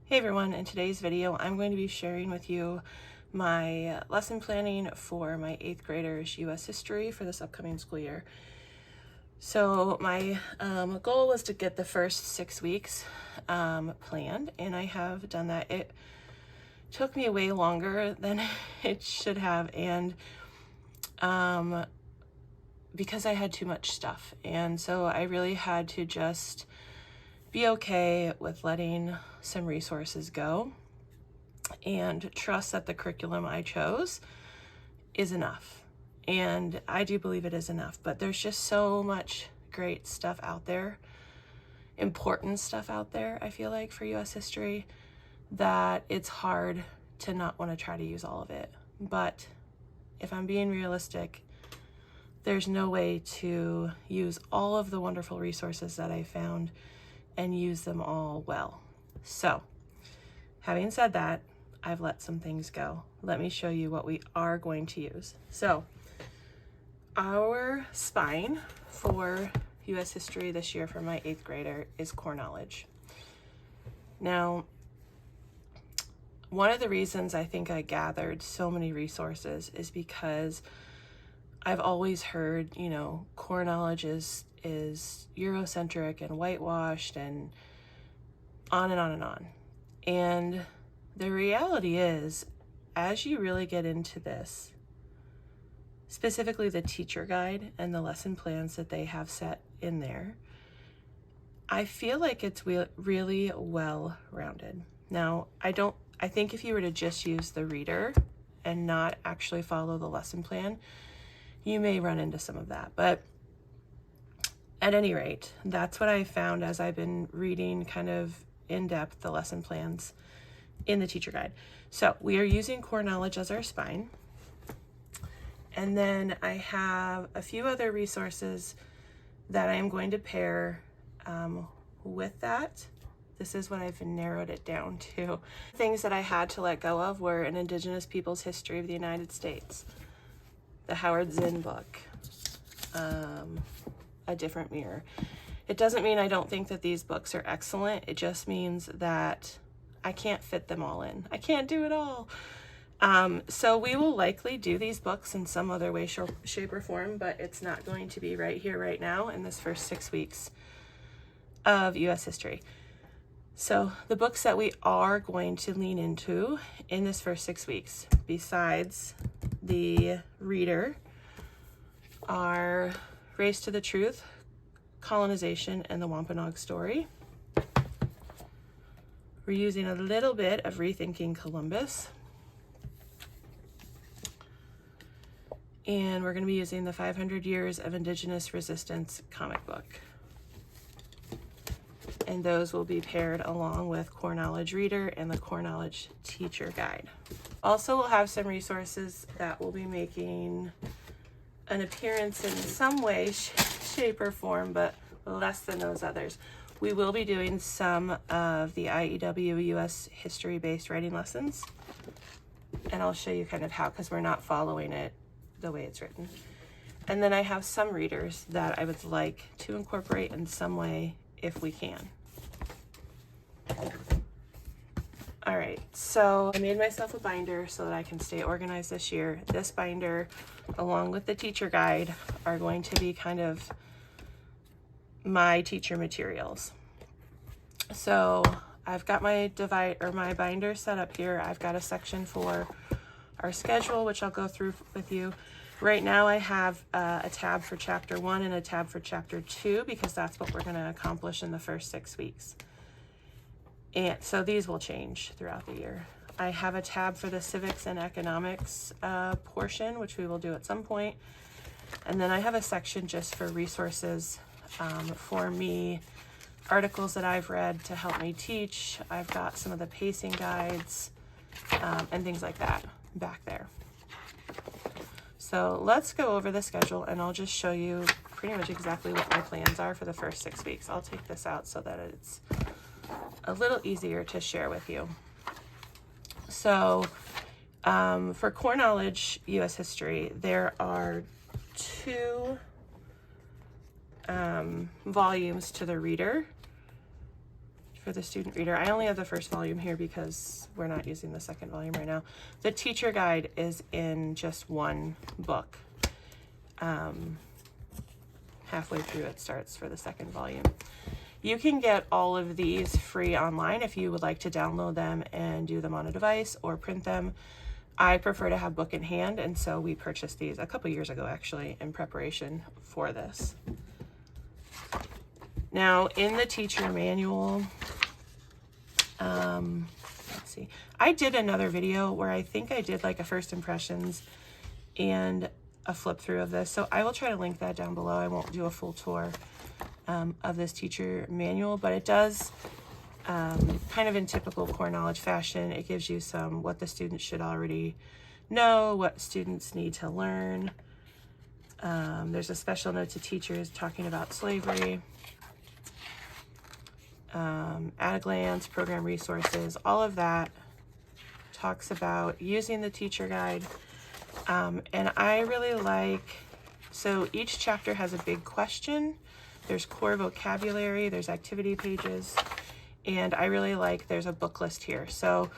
Hey everyone, in today's video I'm going to be sharing with you my lesson planning for my 8th graders US history for this upcoming school year. So my goal was to get the first 6 weeks planned, and I have done that. It took me way longer than it should have, and because I had too much stuff, and so I really had to just be okay with letting some resources go and trust that the curriculum I chose is enough. And I do believe it is enough, but there's just so much great stuff out there, important stuff out there, I feel like, for US history, that it's hard to not want to try to use all of it. But if I'm being realistic, there's no way to use all of the wonderful resources that I found and use them all well. So, having said that, I've let some things go. Let me show you what we are going to use. So, our spine for US history this year for my 8th grader is core knowledge. Now, one of the reasons I think I gathered so many resources is because I've always heard, core knowledge is Eurocentric and whitewashed and on and on and on. And the reality is, as you really get into this, specifically the teacher guide and the lesson plans that they have set in there, I feel like it's really well-rounded. Now, I think if you were to just use the reader and not actually follow the lesson plan, you may run into some of that. But at any rate, that's what I found as I've been reading kind of in depth the lesson plans in the teacher guide. So we are using core knowledge as our spine. And then I have a few other resources that I am going to pair with that. This is what I've narrowed it down to. Things that I had to let go of were an Indigenous Peoples History of the United States, the Howard Zinn book, A Different Mirror. It doesn't mean I don't think that these books are excellent. It just means that I can't fit them all in. I can't do it all. So we will likely do these books in some other way, shape, or form, but it's not going to be right here, right now, in this first 6 weeks of US history. So the books that we are going to lean into in this first 6 weeks, besides the reader, are Race to the Truth, Colonization, and the Wampanoag Story. We're using a little bit of Rethinking Columbus. And we're going to be using the 500 Years of Indigenous Resistance comic book. And those will be paired along with Core Knowledge Reader and the Core Knowledge Teacher Guide. Also, we'll have some resources that will be making an appearance in some way, shape, or form, but less than those others. We will be doing some of the IEW US history-based writing lessons, and I'll show you kind of how, because we're not following it the way it's written. And then I have some readers that I would like to incorporate in some way if we can. All right, so I made myself a binder so that I can stay organized this year. This binder, along with the teacher guide, are going to be kind of my teacher materials. So I've got my binder set up here. I've got a section for our schedule, which I'll go through with you. Right now I have a tab for chapter 1 and a tab for chapter 2, because that's what we're going to accomplish in the first 6 weeks. And so these will change throughout the year. I have a tab for the civics and economics portion, which we will do at some point. And then I have a section just for resources for me, articles that I've read to help me teach. I've got some of the pacing guides and things like that back there. So let's go over the schedule, and I'll just show you pretty much exactly what my plans are for the first 6 weeks. I'll take this out so that it's a little easier to share with you. So for Core Knowledge US history, there are 2 volumes to the reader for the student reader. I only have the first volume here because we're not using the second volume right now. The teacher guide is in just one book. Halfway through it starts for the second volume. You can get all of these free online if you would like to download them and do them on a device or print them. I prefer to have book in hand, and so we purchased these a couple years ago actually in preparation for this. Now in the teacher manual, let's see, I did another video where I think I did like a first impressions and a flip through of this, so I will try to link that down below. I won't do a full tour of this teacher manual, but it does kind of in typical core knowledge fashion. It gives you some what the students should already know, what students need to learn. There's a special note to teachers talking about slavery. At a glance, program resources, all of that talks about using the teacher guide. And I really like, so each chapter has a big question. There's core vocabulary, there's activity pages, and I really like there's a book list here. So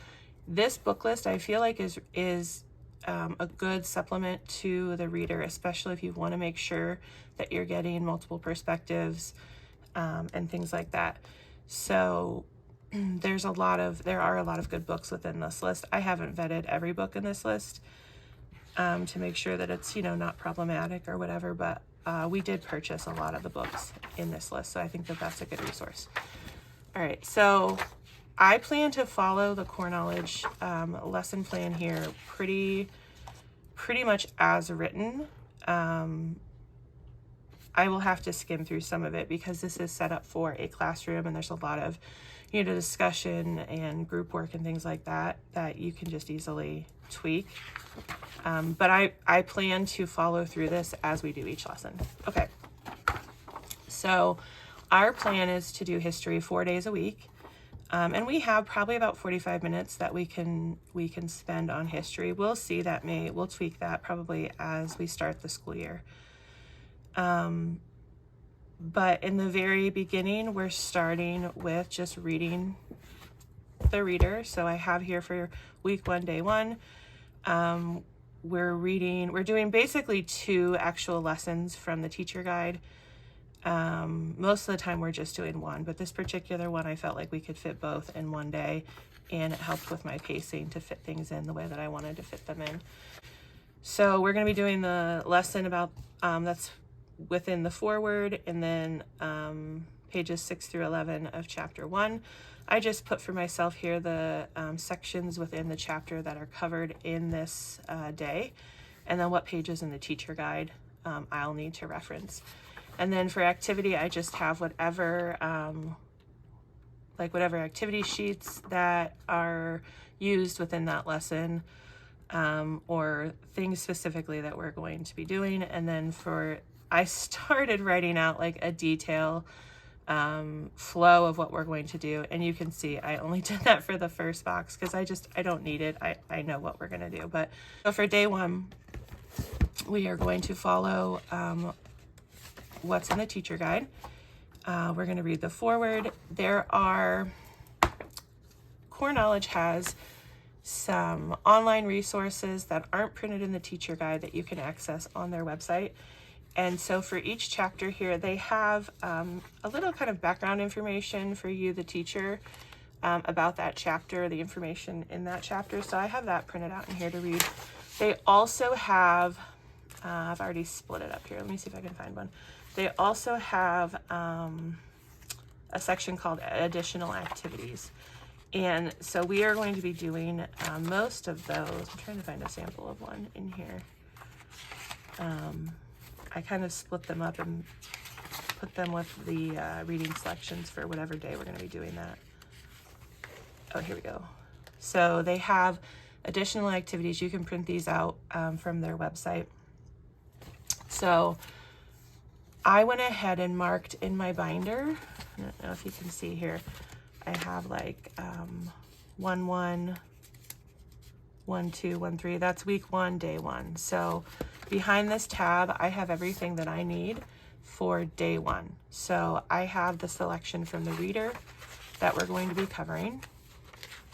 this book list I feel like is a good supplement to the reader, especially if you want to make sure that you're getting multiple perspectives and things like that. So there are a lot of good books within this list. I haven't vetted every book in this list to make sure that it's, not problematic or whatever, but we did purchase a lot of the books in this list, so I think that that's a good resource. All right, so I plan to follow the core knowledge lesson plan here pretty much as written. I will have to skim through some of it because this is set up for a classroom and there's a lot of discussion and group work and things like that you can just easily tweak. But I plan to follow through this as we do each lesson. Okay, so our plan is to do history 4 days a week. And we have probably about 45 minutes that we can spend on history. We'll see that we'll tweak that probably as we start the school year. But in the very beginning, we're starting with just reading the reader. So I have here for week 1, day 1, we're doing basically 2 actual lessons from the teacher guide. Most of the time we're just doing 1, but this particular one, I felt like we could fit both in one day, and it helped with my pacing to fit things in the way that I wanted to fit them in. So we're going to be doing the lesson about, that's within the foreword, and then pages 6 through 11 of chapter 1. I just put for myself here the sections within the chapter that are covered in this day, and then what pages in the teacher guide I'll need to reference. And then for activity, I just have whatever activity sheets that are used within that lesson, or things specifically that we're going to be doing. And then I started writing out like a detail flow of what we're going to do. And you can see I only did that for the first box because I don't need it. I know what we're going to do. But so for day 1, we are going to follow what's in the teacher guide. We're going to read the foreword. Core Knowledge has some online resources that aren't printed in the teacher guide that you can access on their website. And so for each chapter here, they have a little kind of background information for you, the teacher, about that chapter, the information in that chapter. So I have that printed out in here to read. They also have, I've already split it up here. Let me see if I can find one. They also have a section called additional activities. And so we are going to be doing most of those. I'm trying to find a sample of one in here. I kind of split them up and put them with the reading selections for whatever day we're going to be doing that. Oh, here we go. So they have additional activities. You can print these out from their website. So I went ahead and marked in my binder. I don't know if you can see here. I have like 1, 1, 1, 2, 1, 3. That's week 1, day 1. So behind this tab, I have everything that I need for day 1. So I have the selection from the reader, that we're going to be covering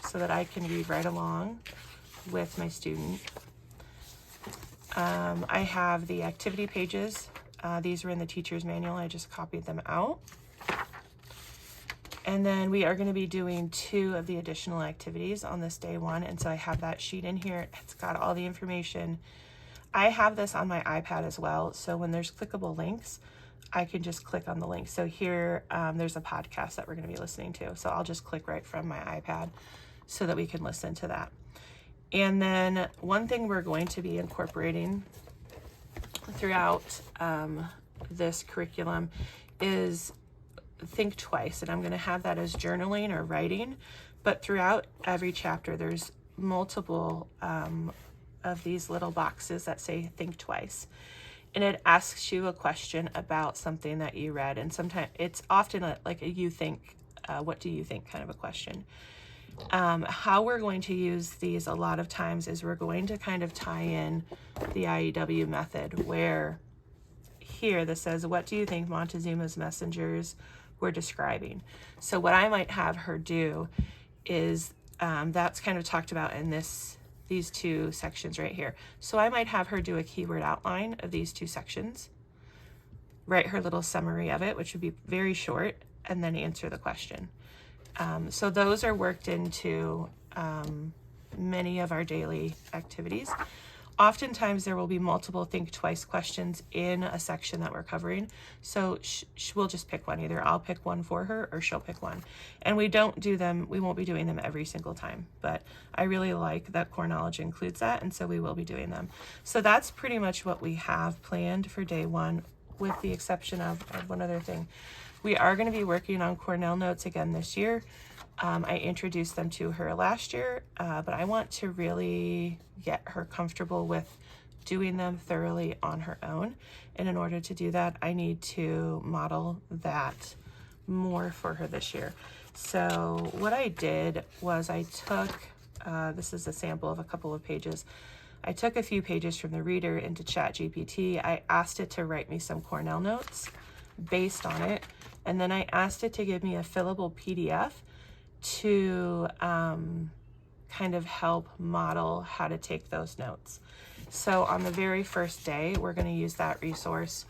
so that I can read right along with my student. I have the activity pages. These were in the teacher's manual. I just copied them out. And then we are going to be doing 2 of the additional activities on this day 1. And so I have that sheet in here. It's got all the information. I have this on my iPad as well. So when there's clickable links, I can just click on the link. So here, there's a podcast that we're going to be listening to. So I'll just click right from my iPad so that we can listen to that. And then one thing we're going to be incorporating throughout this curriculum is think twice, and I'm going to have that as journaling or writing, but throughout every chapter there's multiple of these little boxes that say think twice, and it asks you a question about something that you read, and sometimes it's often like a you think, what do you think kind of a question. How we're going to use these a lot of times is we're going to kind of tie in the IEW method, where here this says, what do you think Montezuma's messengers were describing? So what I might have her do is, that's kind of talked about in these 2 sections right here. So I might have her do a keyword outline of these 2 sections, write her little summary of it, which would be very short, and then answer the question. So those are worked into many of our daily activities. Oftentimes there will be multiple think twice questions in a section that we're covering. So we'll just pick one. Either I'll pick one for her or she'll pick one. And we won't be doing them every single time, but I really like that Core Knowledge includes that. And so we will be doing them. So that's pretty much what we have planned for day 1, with the exception of one other thing. We are going to be working on Cornell notes again this year. I introduced them to her last year, but I want to really get her comfortable with doing them thoroughly on her own. And in order to do that, I need to model that more for her this year. So what I did was I took, this is a sample of a couple of pages. I took a few pages from the reader into ChatGPT. I asked it to write me some Cornell notes based on it. And then I asked it to give me a fillable PDF to kind of help model how to take those notes. So on the very first day, we're going to use that resource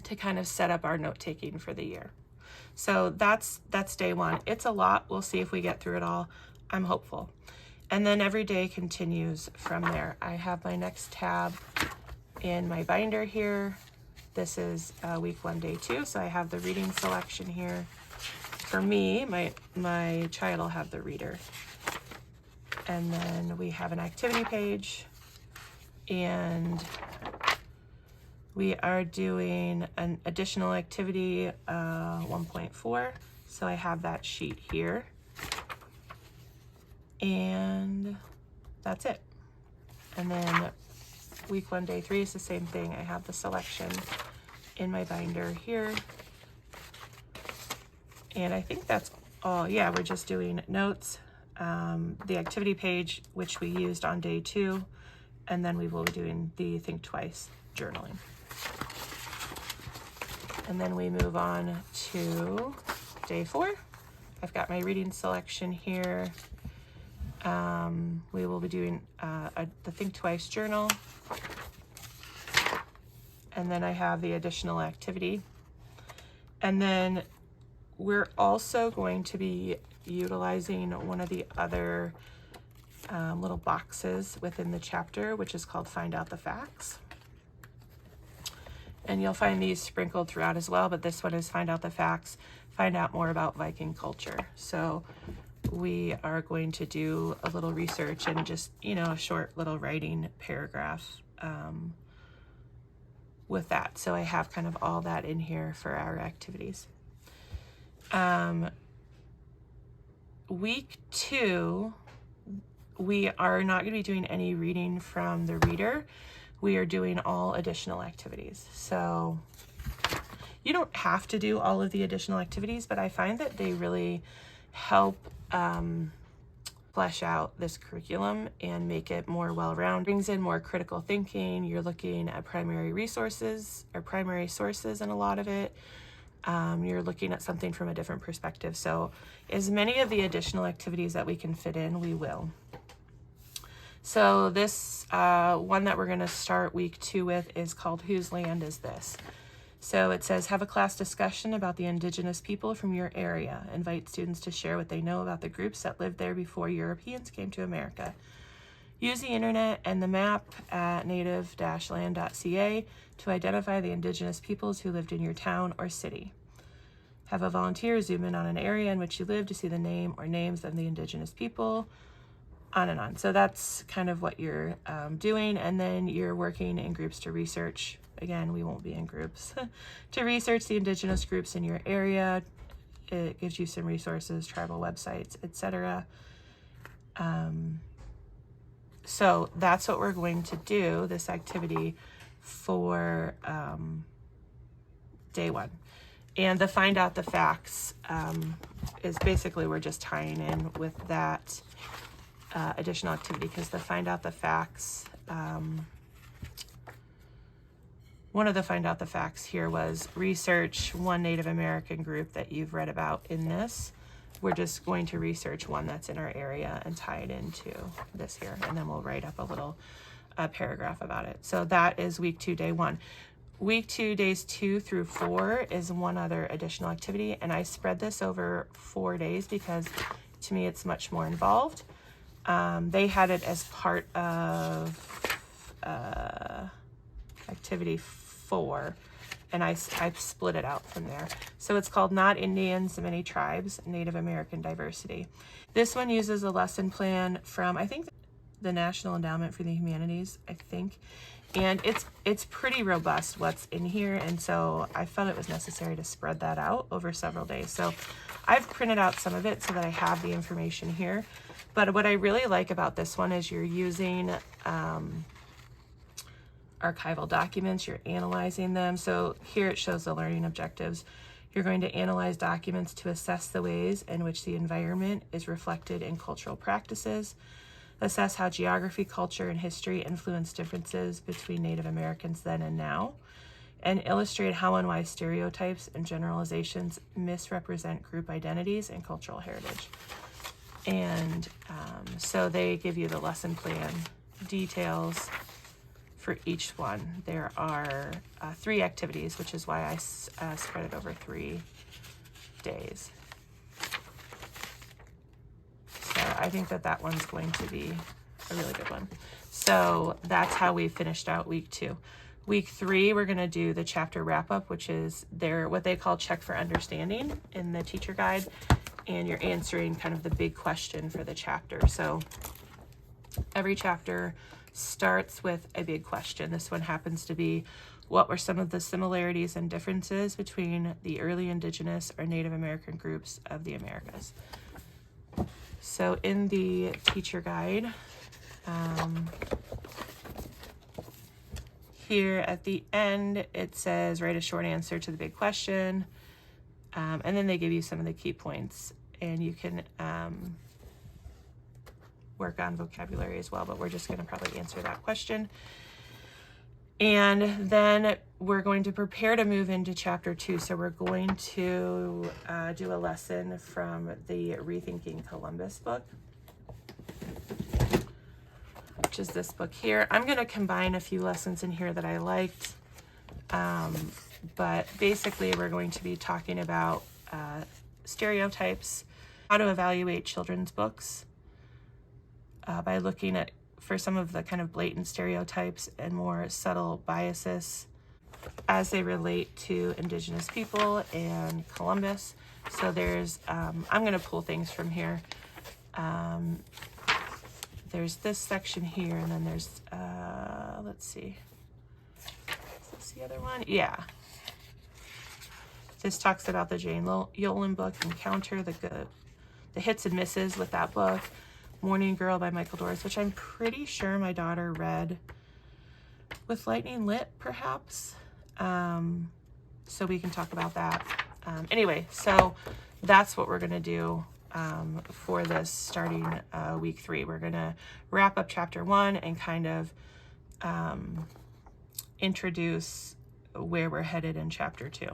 to kind of set up our note-taking for the year. So that's day 1. It's a lot. We'll see if we get through it all. I'm hopeful. And then every day continues from there. I have my next tab in my binder here. This is week 1, day 2. So I have the reading selection here. For me, my child will have the reader. And then we have an activity page. And we are doing an additional activity 1.4. So I have that sheet here. And that's it. And then week 1, day 3 is the same thing. I have the selection in my binder here. And I think that's all. Yeah, we're just doing notes, the activity page, which we used on day 2, and then we will be doing the think twice journaling. And then we move on to day 4. I've got my reading selection here. We will be doing the think twice journal. And then I have the additional activity. And then we're also going to be utilizing one of the other little boxes within the chapter, which is called Find Out the Facts. And you'll find these sprinkled throughout as well, but this one is Find Out the Facts, find out more about Viking culture. So we are going to do a little research and just, a short little writing paragraph with that. So I have kind of all that in here for our activities. Week 2, we are not going to be doing any reading from the reader. We are doing all additional activities. So you don't have to do all of the additional activities, but I find that they really help flesh out this curriculum and make it more well-rounded. Brings in more critical thinking. You're looking at primary resources or primary sources in a lot of it. you're looking at something from a different perspective. So as many of the additional activities that we can fit in, we will. So this one that we're going to start week 2 with is called Whose Land Is This? So it says, have a class discussion about the indigenous people from your area. Invite students to share what they know about the groups that lived there before Europeans came to America. Use the internet and the map at native-land.ca to identify the indigenous peoples who lived in your town or city. Have a volunteer zoom in on an area in which you live to see the name or names of the indigenous people, on and on. So that's kind of what you're doing, and then you're working in groups to research. Again, we won't be in groups. To research the indigenous groups in your area. It gives you some resources, tribal websites, etc. So that's what we're going to do, this activity for day 1. And the find out the facts is basically we're just tying in with that additional activity, because the find out the facts, one of the find out the facts here was research one Native American group that you've read about in this. We're just going to research one that's in our area and tie it into this here, and then we'll write up a little paragraph about it. So that is week 2, day 1. Week 2, days 2 through 4 is one other additional activity, and I spread this over 4 days because to me it's much more involved. They had it as part of activity 4, and I split it out from there. So it's called Not Indians, Many Tribes, Native American Diversity. This one uses a lesson plan from, I think, the National Endowment for the Humanities, I think. And it's pretty robust what's in here, and so I felt it was necessary to spread that out over several days. So I've printed out some of it so that I have the information here. But what I really like about this one is you're using archival documents, you're analyzing them. So here it shows the learning objectives. You're going to analyze documents to assess the ways in which the environment is reflected in cultural practices, assess how geography, culture, and history influence differences between Native Americans then and now, and illustrate how and why stereotypes and generalizations misrepresent group identities and cultural heritage. And so they give you the lesson plan details for each one. There are 3 activities, which is why I spread it over 3 days. So I think that one's going to be a really good one. So that's how we finished out week 2. Week 3, we're going to do the chapter wrap-up, which is what they call check for understanding in the teacher guide, and you're answering kind of the big question for the chapter. So every chapter starts with a big question. This one happens to be, what were some of the similarities and differences between the early indigenous or Native American groups of the Americas? So in the teacher guide, here at the end, it says, write a short answer to the big question. And then they give you some of the key points, and you can work on vocabulary as well, but we're just going to probably answer that question. And then we're going to prepare to move into chapter 2. So we're going to do a lesson from the Rethinking Columbus book, which is this book here. I'm going to combine a few lessons in here that I liked, but basically we're going to be talking about stereotypes, how to evaluate children's books by looking at for some of the kind of blatant stereotypes and more subtle biases as they relate to Indigenous people and Columbus. So there's, I'm going to pull things from here. There's this section here, and then there's, let's see, is this the other one? Yeah. This talks about the Jane Yolen book, Encounter, the hits and misses with that book. Morning Girl by Michael Doris, which I'm pretty sure my daughter read with Lightning Lit, perhaps. So we can talk about that. Anyway, so that's what we're going to do for this starting week 3. We're going to wrap up chapter 1 and kind of introduce where we're headed in chapter 2.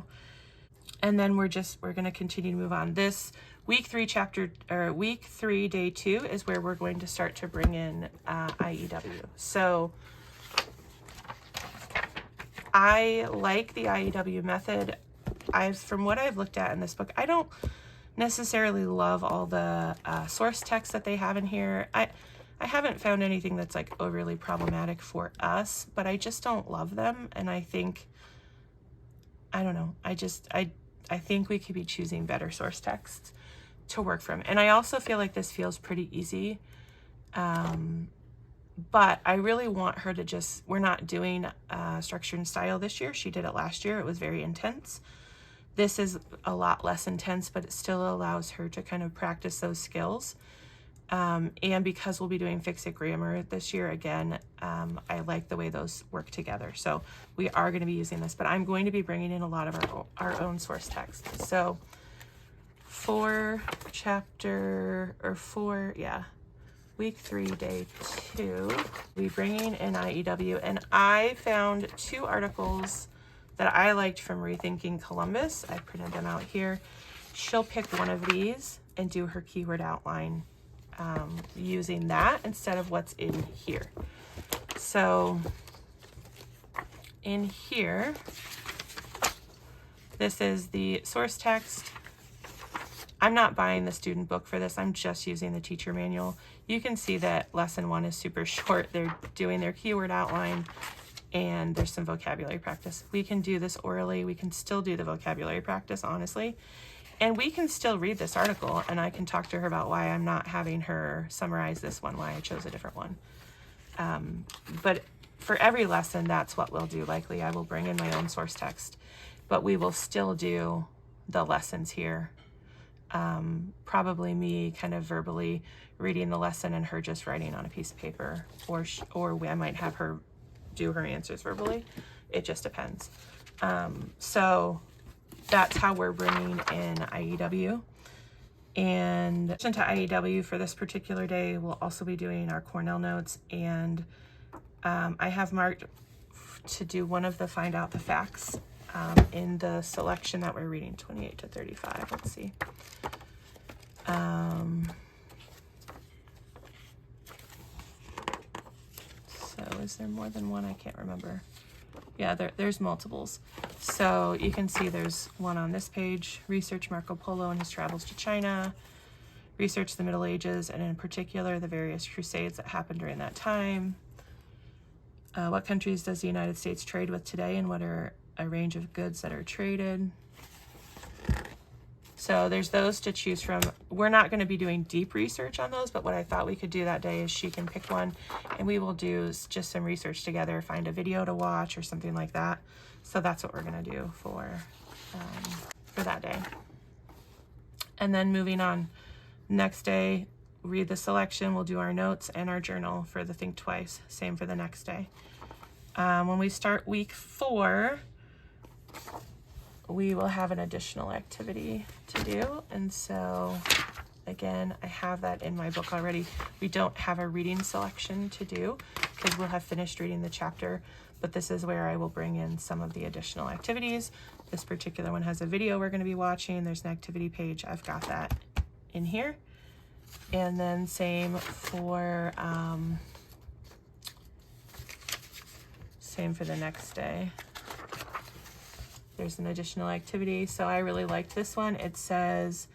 And then we're going to continue to move on. This week 3 day 2 is where we're going to start to bring in IEW. So I like the IEW method. From what I've looked at in this book, I don't necessarily love all the source text that they have in here. I haven't found anything that's like overly problematic for us, but I just don't love them. And I think, I don't know, I think we could be choosing better source texts to work from. And I also feel like this feels pretty easy. But I really want her to we're not doing structure and style this year. She did it last year. It was very intense. This is a lot less intense, but it still allows her to kind of practice those skills. And because we'll be doing fix-it grammar this year again, I like the way those work together. So we are going to be using this, but I'm going to be bringing in a lot of our own source text. So week 3, day 2, we bringing in IEW, and I found 2 articles that I liked from Rethinking Columbus. I printed them out here. She'll pick one of these and do her keyword outline using that instead of what's in here. So in here, this is the source text. I'm not buying the student book for this. I'm just using the teacher manual. You can see that lesson 1 is super short. They're doing their keyword outline and there's some vocabulary practice. We can do this orally. We can still do the vocabulary practice, honestly. And we can still read this article and I can talk to her about why I'm not having her summarize this one, why I chose a different one. But for every lesson, that's what we'll do. Likely I will bring in my own source text, but we will still do the lessons here. Probably me kind of verbally reading the lesson and her just writing on a piece of paper, or I might have her do her answers verbally. It just depends. So that's how we're bringing in IEW. And to IEW for this particular day, we'll also be doing our Cornell notes. And I have marked to do one of the find out the facts in the selection that we're reading, 28 to 35. Let's see. So is there more than one? I can't remember. Yeah, there's multiples. So you can see there's one on this page. Research Marco Polo and his travels to China. Research the Middle Ages, and in particular, the various crusades that happened during that time. What countries does the United States trade with today, and what are a range of goods that are traded? So there's those to choose from. We're not going to be doing deep research on those, but what I thought we could do that day is she can pick one and we will do just some research together, find a video to watch or something like that. So that's what we're going to do for that day. And then moving on, next day, read the selection. We'll do our notes and our journal for the Think Twice. Same for the next day. When we start week 4, we will have an additional activity to do. And so again, I have that in my book already. We don't have a reading selection to do because we'll have finished reading the chapter, but this is where I will bring in some of the additional activities. This particular one has a video we're going to be watching. There's an activity page. I've got that in here. And then same for the next day. There's an additional activity. So I really liked this one. It says,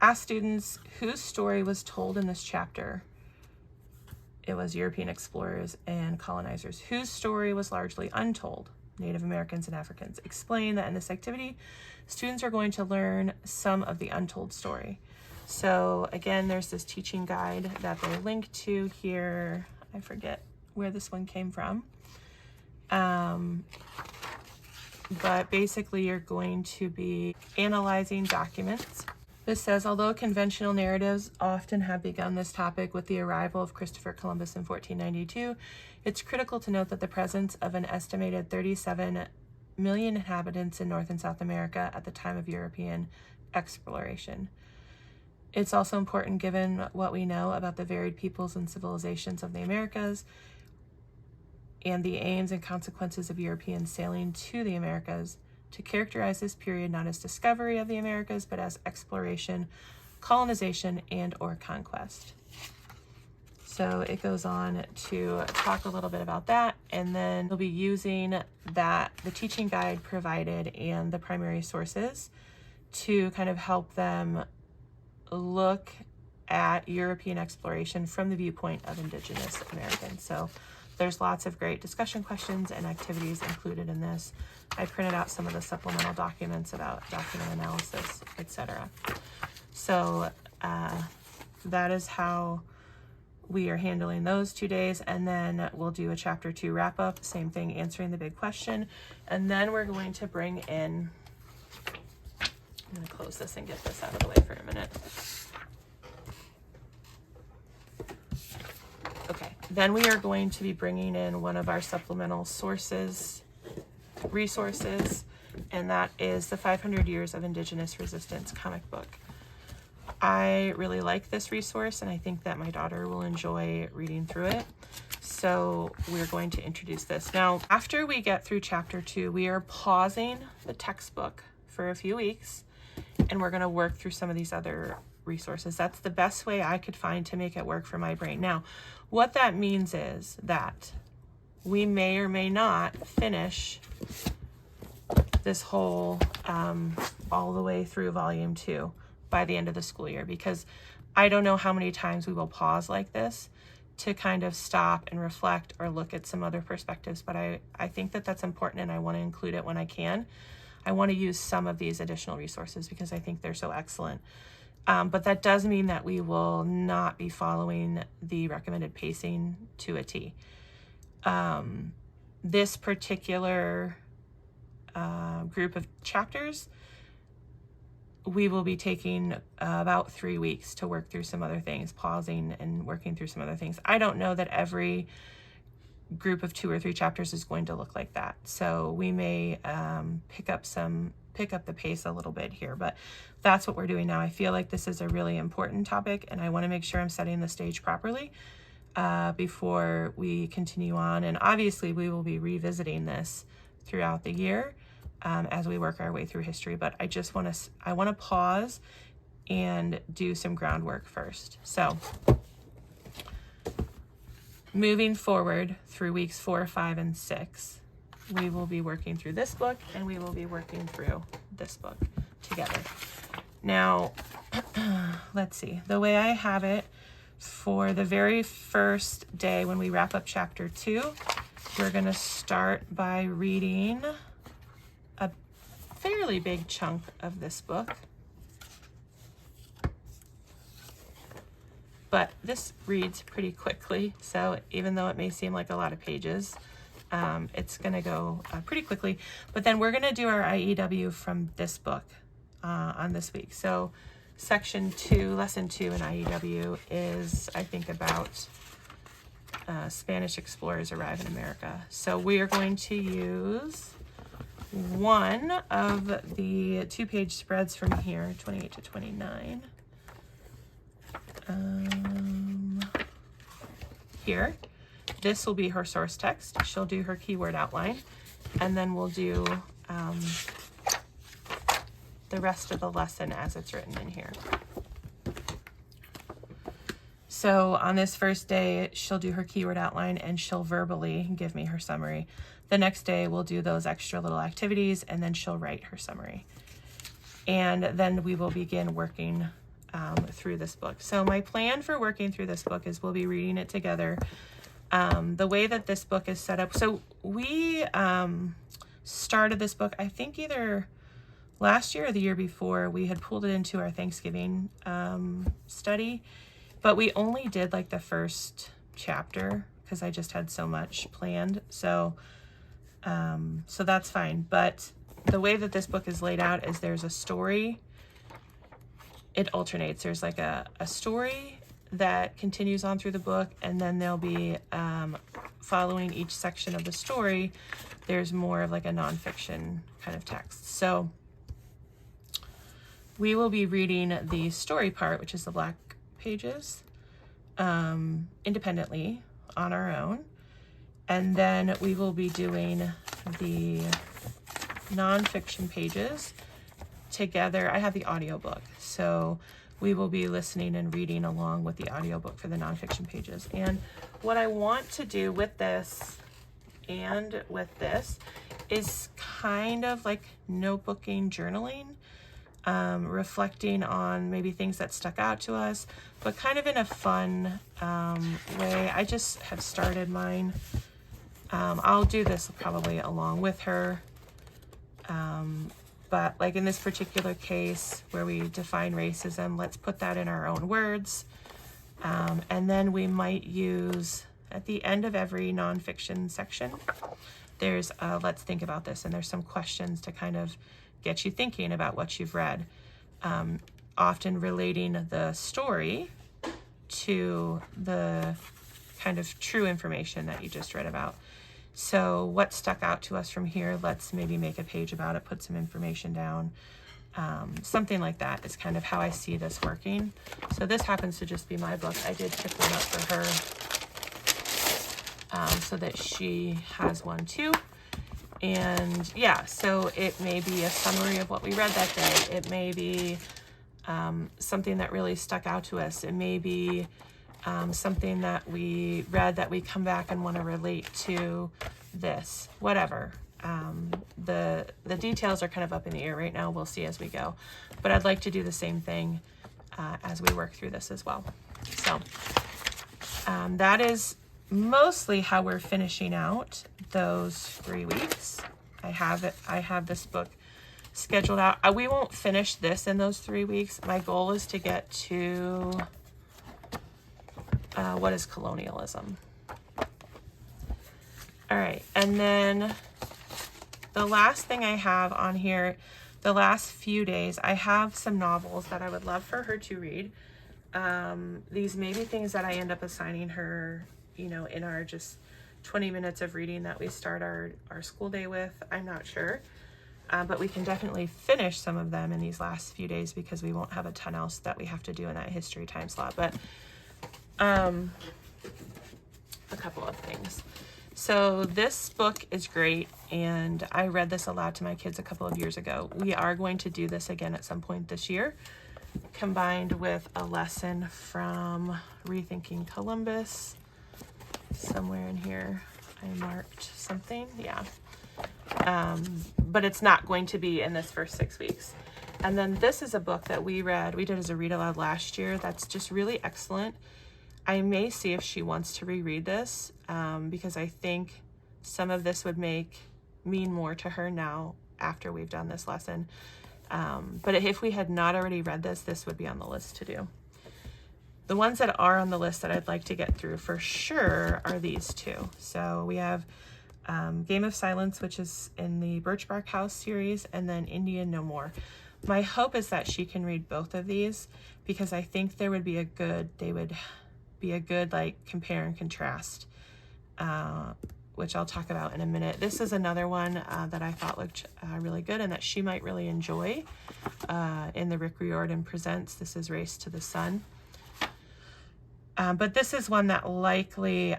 ask students whose story was told in this chapter. It was European explorers and colonizers. Whose story was largely untold? Native Americans and Africans. Explain that in this activity, students are going to learn some of the untold story. So again, there's this teaching guide that they're linked to here. I forget where this one came from. But basically you're going to be analyzing documents. This says, although conventional narratives often have begun this topic with the arrival of Christopher Columbus in 1492, it's critical to note that the presence of an estimated 37 million inhabitants in North and South America at the time of European exploration. It's also important, given what we know about the varied peoples and civilizations of the Americas and the aims and consequences of Europeans sailing to the Americas, to characterize this period not as discovery of the Americas, but as exploration, colonization, and or conquest. So it goes on to talk a little bit about that, and then we'll be using the teaching guide provided and the primary sources to kind of help them look at European exploration from the viewpoint of Indigenous Americans. So there's lots of great discussion questions and activities included in this. I printed out some of the supplemental documents about document analysis, etc. So that is how we are handling those 2 days, and then we'll do a chapter 2 wrap up, same thing, answering the big question, and then we're going to bring in, I'm going to close this and get this out of the way for a minute. Okay, then we are going to be bringing in one of our supplemental resources, and that is the 500 Years of Indigenous Resistance comic book. I really like this resource, and I think that my daughter will enjoy reading through it. So we're going to introduce this. Now, after we get through chapter 2, we are pausing the textbook for a few weeks, and we're going to work through some of these other resources. That's the best way I could find to make it work for my brain. Now, what that means is that we may or may not finish this whole all the way through volume 2 by the end of the school year, because I don't know how many times we will pause like this to kind of stop and reflect or look at some other perspectives. But I think that that's important, and I want to include it when I can. I want to use some of these additional resources because I think they're so excellent. But that does mean that we will not be following the recommended pacing to a T. This particular group of chapters, we will be taking about 3 weeks to work through some other things, pausing and working through some other things. I don't know that every group of 2 or 3 chapters is going to look like that. So we may pick up the pace a little bit here, but that's what we're doing now. I feel like this is a really important topic, and I want to make sure I'm setting the stage properly before we continue on. And obviously we will be revisiting this throughout the year as we work our way through history, but I want to pause and do some groundwork first. So moving forward through weeks 4, 5, and 6, we will be working through this book, and we will be working through this book together. Now, let's see, the way I have it for the very first day when we wrap up chapter 2, we're going to start by reading a fairly big chunk of this book. But this reads pretty quickly, so even though it may seem like a lot of pages, it's going to go pretty quickly. But then we're going to do our IEW from this book on this week. So section 2, lesson 2 in IEW is, I think, about Spanish explorers arrive in America. So we are going to use one of the 2-page spreads from here, 28 to 29. Here, this will be her source text. She'll do her keyword outline, and then we'll do the rest of the lesson as it's written in here. So on this first day, she'll do her keyword outline and she'll verbally give me her summary. The next day, we'll do those extra little activities, and then she'll write her summary. And then we will begin working through this book. So my plan for working through this book is we'll be reading it together. The way that this book is set up, so we started this book, I think either last year or the year before. We had pulled it into our Thanksgiving study, but we only did like the first chapter because I just had so much planned. So that's fine. But the way that this book is laid out is there's a story. It alternates. There's like a story that continues on through the book, and then there'll be following each section of the story, there's more of like a nonfiction kind of text. So we will be reading the story part, which is the black pages, independently on our own. And then we will be doing the nonfiction pages together. I have the audiobook, so we will be listening and reading along with the audiobook for the nonfiction pages. And what I want to do with this and with this is kind of like notebooking, journaling, reflecting on maybe things that stuck out to us, but kind of in a fun way. I just have started mine. I'll do this probably along with her. But like in this particular case where we define racism, let's put that in our own words. And then we might use, at the end of every nonfiction section, there's let's think about this, and there's some questions to kind of get you thinking about what you've read, often relating the story to the kind of true information that you just read about. So what stuck out to us from here, let's maybe make a page about it, put some information down. Something like that is kind of how I see this working. So this happens to just be my book. I did pick one up for her so that she has one too. And yeah, so it may be a summary of what we read that day. It may be something that really stuck out to us. It may be something that we read that we come back and want to relate to this, whatever. The details are kind of up in the air right now. We'll see as we go. But I'd like to do the same thing as we work through this as well. So that is mostly how we're finishing out those 3 weeks. I have this book scheduled out. We won't finish this in those 3 weeks. My goal is to get to what is colonialism. All right, and then the last thing I have on here, the last few days, I have some novels that I would love for her to read. These may be things that I end up assigning her, you know, in our just 20 minutes of reading that we start our school day with. I'm not sure. But we can definitely finish some of them in these last few days because we won't have a ton else that we have to do in that history time slot. But a couple of things. So this book is great, and I read this aloud to my kids a couple of years ago. We are going to do this again at some point this year, combined with a lesson from Rethinking Columbus. Somewhere in here I marked something, yeah. But it's not going to be in this first 6 weeks. And then this is a book that we did as a read aloud last year that's just really excellent. I may see if she wants to reread this because I think some of this would mean more to her now after we've done this lesson. But if we had not already read this, this would be on the list to do. The ones that are on the list that I'd like to get through for sure are these two. So we have Game of Silence, which is in the Birch Bark House series, and then Indian No More. My hope is that she can read both of these because I think they would be a good like compare and contrast, which I'll talk about in a minute. This is another one that I thought looked really good and that she might really enjoy in the Rick Riordan Presents. This is Race to the Sun. But this is one that likely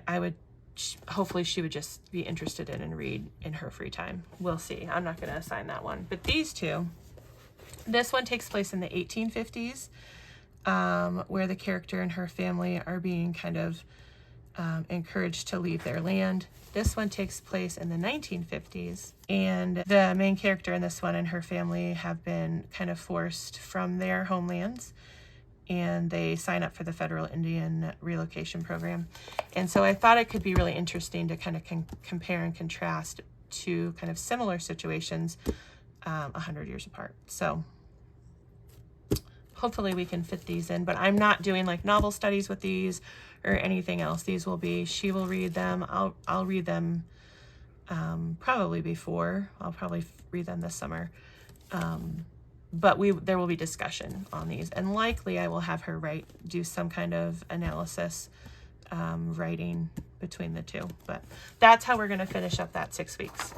hopefully she would just be interested in and read in her free time. We'll see. I'm not going to assign that one. But these two, this one takes place in the 1850s, where the character and her family are being kind of encouraged to leave their land. This one takes place in the 1950s, and the main character in this one and her family have been kind of forced from their homelands, and they sign up for the federal Indian relocation program. And so I thought it could be really interesting to kind of compare and contrast two kind of similar situations 100 years apart. So hopefully we can fit these in, but I'm not doing like novel studies with these or anything else. These will be, she will read them. I'll read them probably before. I'll probably read them this summer. But there will be discussion on these, and likely I will have her do some kind of analysis writing between the two. But that's how we're going to finish up that 6 weeks.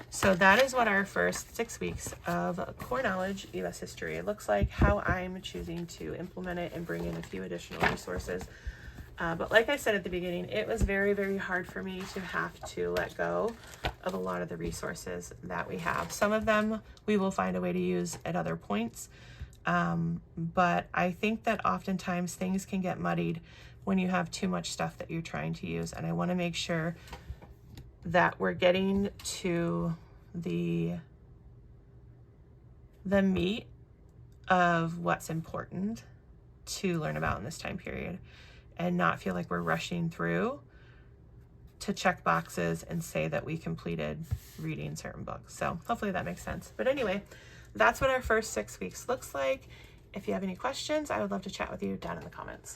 So that is what our first 6 weeks of Core Knowledge U.S. History looks like, how I'm choosing to implement it and bring in a few additional resources. But like I said at the beginning, it was very, very hard for me to have to let go of a lot of the resources that we have. Some of them we will find a way to use at other points, but I think that oftentimes things can get muddied when you have too much stuff that you're trying to use, and I want to make sure that we're getting to the meat of what's important to learn about in this time period, and not feel like we're rushing through to check boxes and say that we completed reading certain books. So hopefully that makes sense. But anyway, that's what our first 6 weeks looks like. If you have any questions, I would love to chat with you down in the comments.